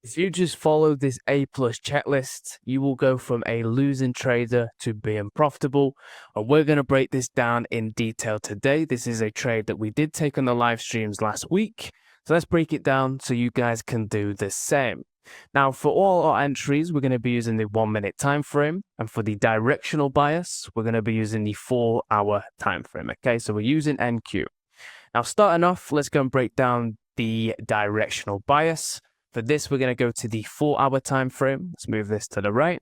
If you just follow this A+ checklist, you will go from a losing trader to being profitable. And we're going to break this down in detail today. This is a trade that we did take on the live streams last week. So let's break it down so you guys can do the same. Now, for all our entries, we're going to be using the 1 minute time frame. And for the directional bias, we're going to be using the 4-hour time frame. Okay, so we're using NQ. Now, starting off, let's go and break down the directional bias. For this, we're going to go to the 4-hour time frame. Let's move this to the right.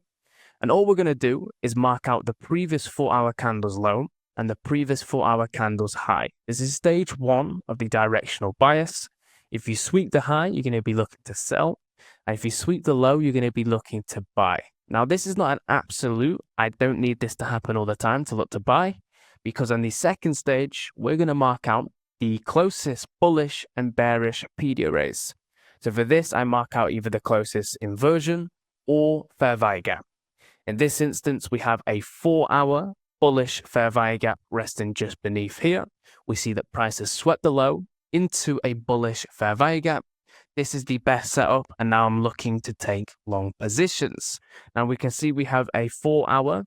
And all we're going to do is mark out the previous 4-hour candle's low and the previous 4-hour candle's high. This is stage 1 of the directional bias. If you sweep the high, you're going to be looking to sell. And if you sweep the low, you're going to be looking to buy. Now, this is not an absolute. I don't need this to happen all the time to look to buy, because on the second stage, we're going to mark out the closest bullish and bearish PD arrays. So for this, I mark out either the closest inversion or fair value gap. In this instance, we have a 4-hour bullish fair value gap resting just beneath here. We see that price has swept the low into a bullish fair value gap. This is the best setup, and now I'm looking to take long positions. Now we can see we have a 4-hour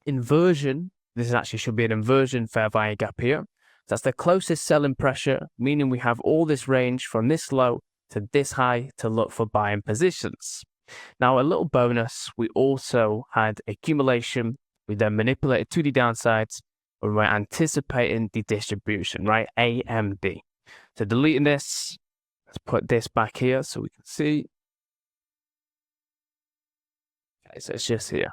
inversion. This actually should be an inversion fair value gap here. That's the closest selling pressure, meaning we have all this range from this low to this high to look for buying positions. Now, a little bonus, we also had accumulation. We then manipulated to the downsides when we're anticipating the distribution, right? AMD. So deleting this, let's put this back here so we can see. Okay, so it's just here.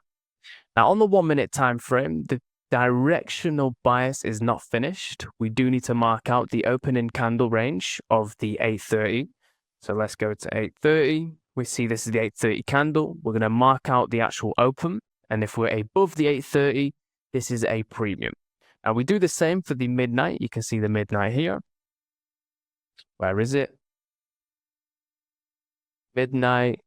Now, on the 1 minute time frame, the directional bias is not finished. We do need to mark out the opening candle range of the 830. So let's go to 830. We see this is the 830 candle. We're going to mark out the actual open. And if we're above the 830, this is a premium. Now we do the same for the midnight. You can see the midnight here. Where is it? Midnight,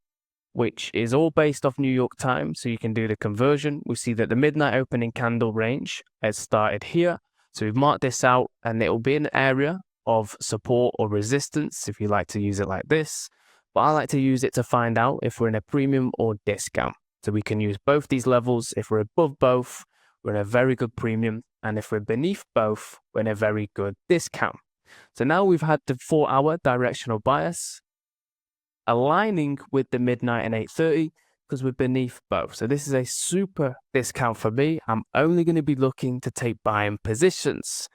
which is all based off New York time. So you can do the conversion. We see that the midnight opening candle range has started here. So we've marked this out, and it will be an area of support or resistance if you like to use it like this, but I like to use it to find out if we're in a premium or discount. So we can use both these levels. If we're above both, we're in a very good premium, and if we're beneath both, we're in a very good discount. So now we've had the 4-hour directional bias aligning with the midnight and 830 because we're beneath both. So this is a super discount for me. I'm only going to be looking to take buying positions.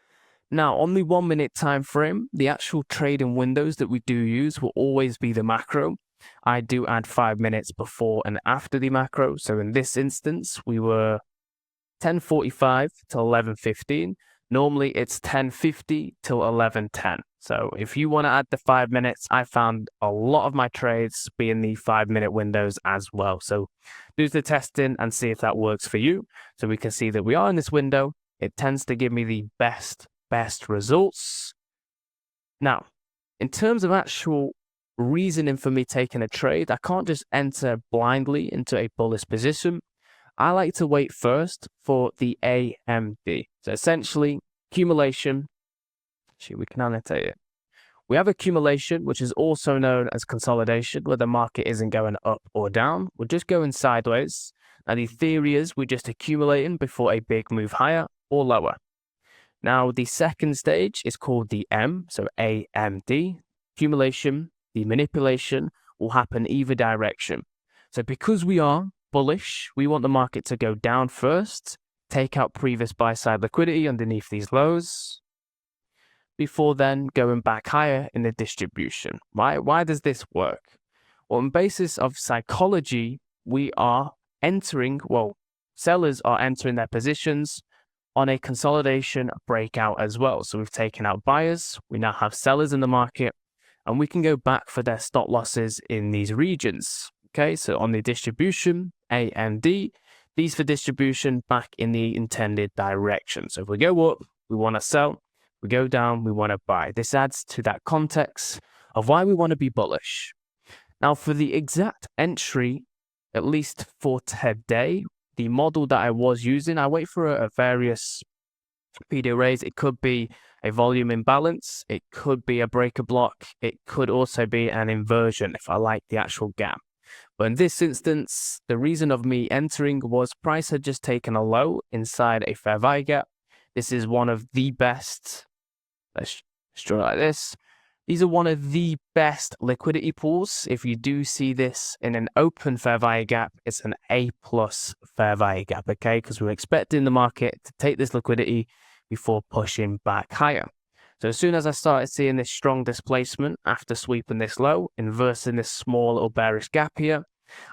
Now, on the 1 minute time frame, the actual trading windows that we do use will always be the macro. I do add 5 minutes before and after the macro. So in this instance, we were 10:45 to 11:15. Normally, it's 10:50 till 11:10. So if you want to add the 5 minutes, I found a lot of my trades be in the 5-minute windows as well. So do the testing and see if that works for you. So we can see that we are in this window. It tends to give me the best results. Now, in terms of actual reasoning for me taking a trade, I can't just enter blindly into a bullish position. I like to wait first for the AMD. So essentially, accumulation. Actually, we can annotate it. We have accumulation, which is also known as consolidation, where the market isn't going up or down. We're just going sideways. Now, the theory is we're just accumulating before a big move higher or lower. Now, the second stage is called the M, so AMD. Accumulation, the manipulation will happen either direction. So because we are bullish, we want the market to go down first, take out previous buy-side liquidity underneath these lows, before then going back higher in the distribution. Why does this work? Well, on basis of psychology, we are sellers are entering their positions on a consolidation breakout as well. So we've taken out buyers, we now have sellers in the market, and we can go back for their stop losses in these regions. Okay, so on the distribution, A and D, these for distribution back in the intended direction. So if we go up, we want to sell. We go down, we want to buy. This adds to that context of why we want to be bullish. Now, for the exact entry, at least for today, the model that I was using, I wait for a various PD arrays. It could be a volume imbalance. It could be a breaker block. It could also be an inversion if I like the actual gap. But in this instance, the reason of me entering was price had just taken a low inside a fair value gap. This is one of the best, let's draw it like this. These are one of the best liquidity pools. If you do see this in an open fair value gap, it's an A+ fair value gap, okay? Because we're expecting the market to take this liquidity before pushing back higher. So as soon as I started seeing this strong displacement after sweeping this low, inversing this small little bearish gap here,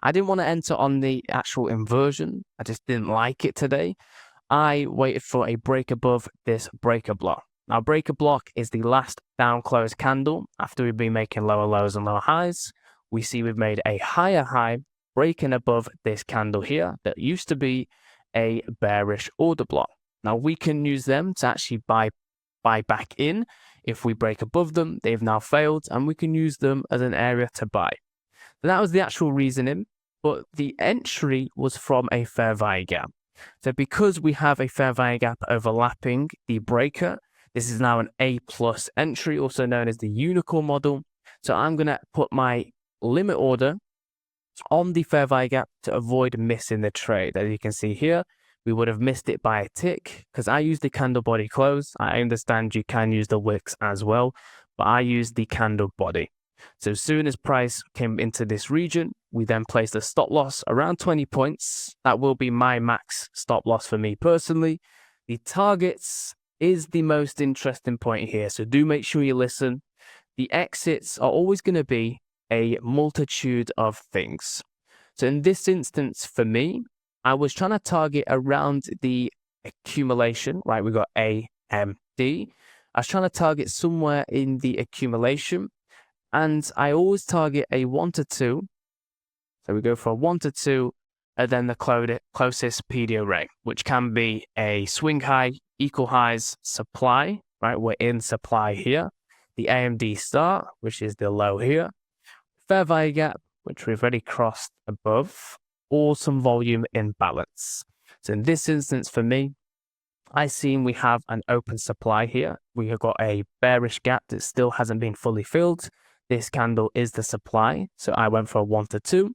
I didn't want to enter on the actual inversion. I just didn't like it today. I waited for a break above this breaker block. Now, breaker block is the last down close candle after we've been making lower lows and lower highs. We see we've made a higher high breaking above this candle here that used to be a bearish order block. Now, we can use them to actually buy back in. If we break above them, they've now failed, and we can use them as an area to buy. So that was the actual reasoning, but the entry was from a fair value gap. So because we have a fair value gap overlapping the breaker, this is now an A+ entry, also known as the unicorn model. So I'm going to put my limit order on the fair value gap to avoid missing the trade. As you can see here, we would have missed it by a tick because I use the candle body close. I understand you can use the wicks as well, but I use the candle body. So as soon as price came into this region, we then placed a stop loss around 20 points. That will be my max stop loss for me personally. The targets is the most interesting point here, so do make sure you listen. The exits are always going to be a multitude of things. So in this instance, for me, I was trying to target around the accumulation, right? We got A, M, D. I was trying to target somewhere in the accumulation, and I always target a 1 to 2. So we go for a 1 to 2, and then the closest PD array, which can be a swing high, equal highs, supply, right? We're in supply here. The AMD start, which is the low here. Fair value gap, which we've already crossed above, or some volume imbalance. So in this instance for me, I seen we have an open supply here. We have got a bearish gap that still hasn't been fully filled. This candle is the supply. So I went for a 1 to 2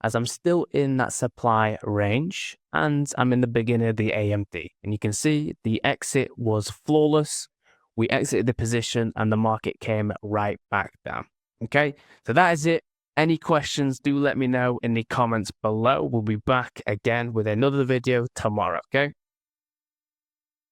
as I'm still in that supply range and I'm in the beginning of the AMD. And you can see the exit was flawless. We exited the position and the market came right back down. Okay, so that is it. Any questions, do let me know in the comments below. We'll be back again with another video tomorrow, okay?